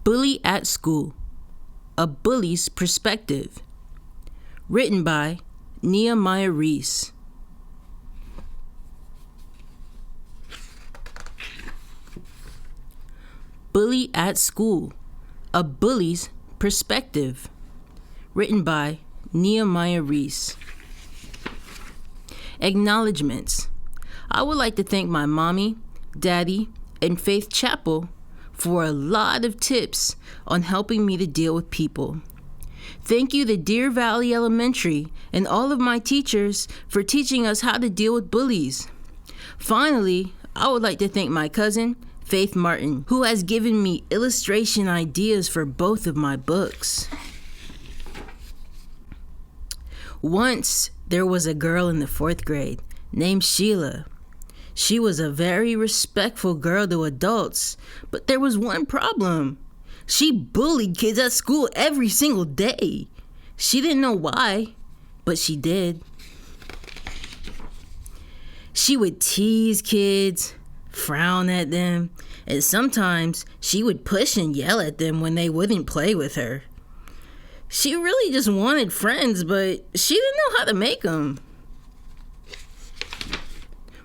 Bully at School, A Bully's Perspective. Written by Nia Mya Reese. Bully at School, A Bully's Perspective. Written by Nia Mya Reese. Acknowledgements. I would like to thank my mommy, daddy, and Faith Chapel for a lot of tips on helping me to deal with people. Thank you to Deer Valley Elementary and all of my teachers for teaching us how to deal with bullies. Finally, I would like to thank my cousin, Faith Martin, who has given me illustration ideas for both of my books. Once, there was a girl in the 4th grade named Sheila. She was a very respectful girl to adults, but there was one problem. She bullied kids at school every single day. She didn't know why, but she did. She would tease kids, frown at them, and sometimes she would push and yell at them when they wouldn't play with her. She really just wanted friends, but she didn't know how to make them.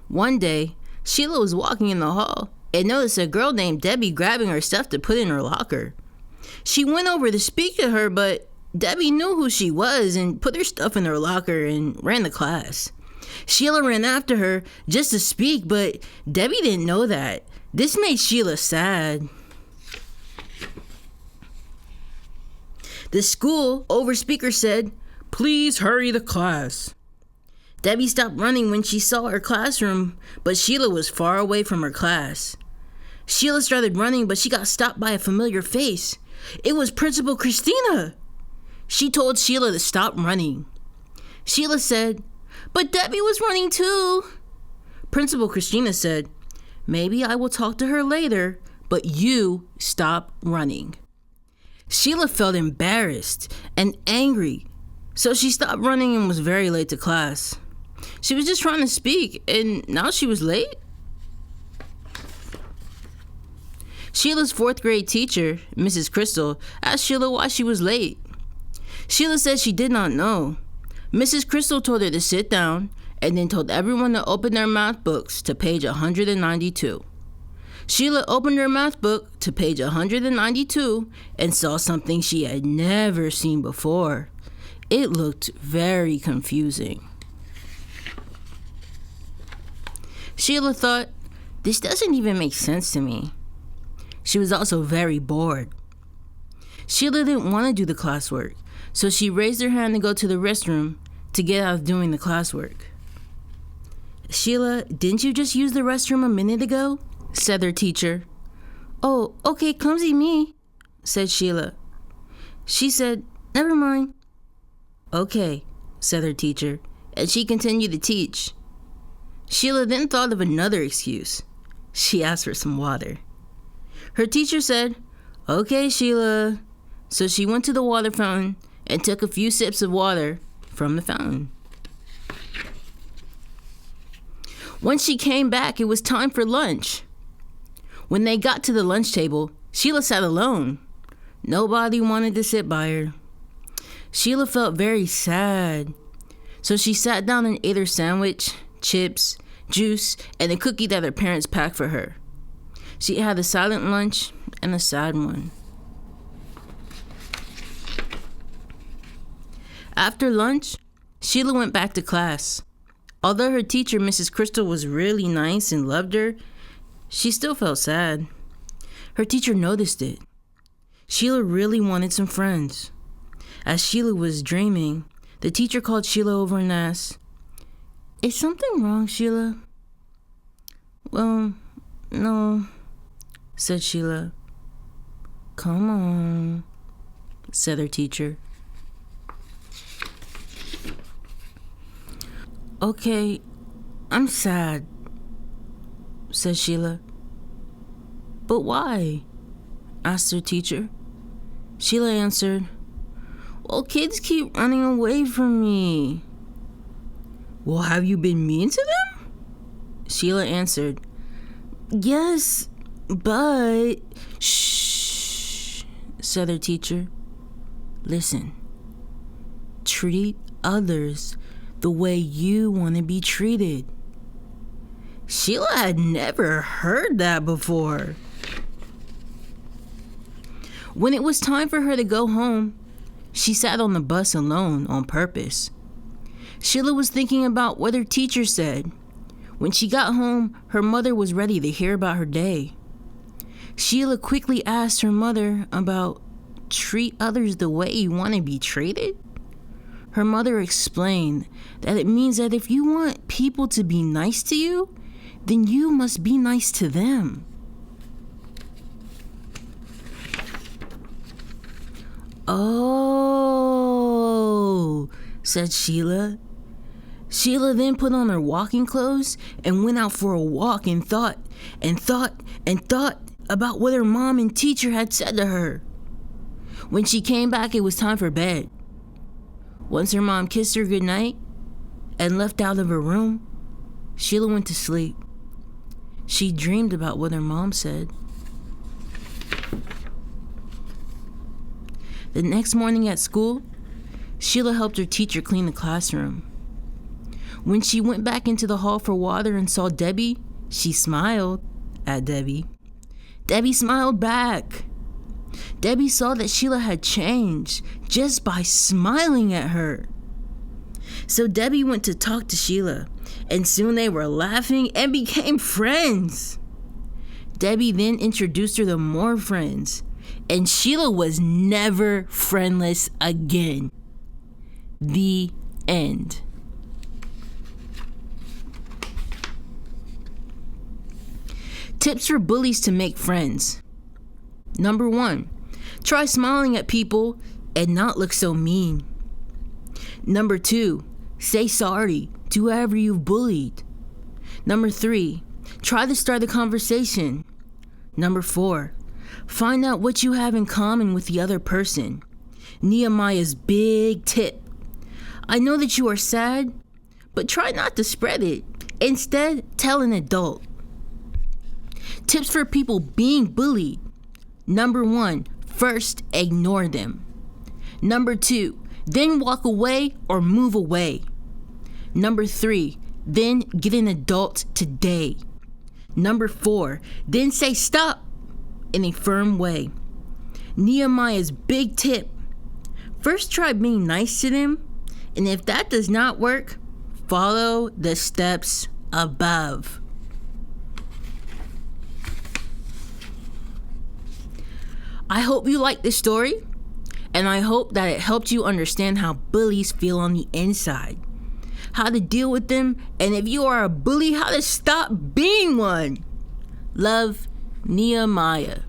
One day, Sheila was walking in the hall and noticed a girl named Debbie grabbing her stuff to put in her locker. She went over to speak to her, but Debbie knew who she was and put her stuff in her locker and ran to class. Sheila ran after her just to speak, but Debbie didn't know that. This made Sheila sad. The school overspeaker said, "Please hurry to class." Debbie stopped running when she saw her classroom, but Sheila was far away from her class. Sheila started running, but she got stopped by a familiar face. It was Principal Christina. She told Sheila to stop running. Sheila said, "But Debbie was running too." Principal Christina said, "Maybe I will talk to her later, but you stop running." Sheila felt embarrassed and angry, so she stopped running and was very late to class. She was just trying to speak, and now she was late? Sheila's 4th grade teacher, Mrs. Crystal, asked Sheila why she was late. Sheila said she did not know. Mrs. Crystal told her to sit down and then told everyone to open their math books to page 192. Sheila opened her math book to page 192 and saw something she had never seen before. It looked very confusing. Sheila thought, "This doesn't even make sense to me." She was also very bored. Sheila didn't want to do the classwork, so she raised her hand to go to the restroom to get out of doing the classwork. "Sheila, didn't you just use the restroom a minute ago?" said her teacher. "Oh, okay, clumsy me," said Sheila. She said, "Never mind." "Okay," said her teacher, and she continued to teach. Sheila then thought of another excuse. She asked for some water. Her teacher said, "Okay, Sheila." So she went to the water fountain and took a few sips of water from the fountain. When she came back, it was time for lunch. When they got to the lunch table, Sheila sat alone. Nobody wanted to sit by her. Sheila felt very sad. So she sat down and ate her sandwich, chips, juice, and a cookie that her parents packed for her. She had a silent lunch and a sad one. After lunch, Sheila went back to class. Although her teacher, Mrs. Crystal, was really nice and loved her, she still felt sad. Her teacher noticed it. Sheila really wanted some friends. As Sheila was dreaming, the teacher called Sheila over and asked, "Is something wrong, Sheila?" "Well, no," said Sheila. "Come on," said her teacher. "Okay, I'm sad," said Sheila. "But why?" asked her teacher. Sheila answered, "Well, kids keep running away from me." "Well, have you been mean to them?" Sheila answered, "Yes, but..." "Shh," said her teacher. Listen, treat others the way you want to be treated. Sheila had never heard that before. When it was time for her to go home, she sat on the bus alone on purpose. Sheila was thinking about what her teacher said. When she got home, her mother was ready to hear about her day. Sheila quickly asked her mother about treat others the way you want to be treated. Her mother explained that it means that if you want people to be nice to you, then you must be nice to them. Oh, said Sheila. Sheila then put on her walking clothes and went out for a walk and thought about what her mom and teacher had said to her. When she came back, it was time for bed. Once her mom kissed her goodnight and left out of her room, Sheila went to sleep. She dreamed about what her mom said. The next morning at school, Sheila helped her teacher clean the classroom. When she went back into the hall for water and saw Debbie, she smiled at Debbie. Debbie smiled back. Debbie saw that Sheila had changed just by smiling at her. So Debbie went to talk to Sheila, and soon they were laughing and became friends. Debbie then introduced her to more friends, and Sheila was never friendless again. The end. Tips for bullies to make friends. Number 1, try smiling at people and not look so mean. Number 2, say sorry to whoever you've bullied. Number 3, try to start a conversation. Number 4, find out what you have in common with the other person. Nia Mya's big tip. I know that you are sad, but try not to spread it. Instead, tell an adult. Tips for people being bullied. Number 1, first ignore them. Number 2, then walk away or move away. Number 3, then get an adult today. Number 4, then say stop in a firm way. Nia Mya's big tip. First try being nice to them, and if that does not work, follow the steps above. I hope you liked this story, and I hope that it helped you understand how bullies feel on the inside, how to deal with them, and if you are a bully, how to stop being one. Love, Nia Mya.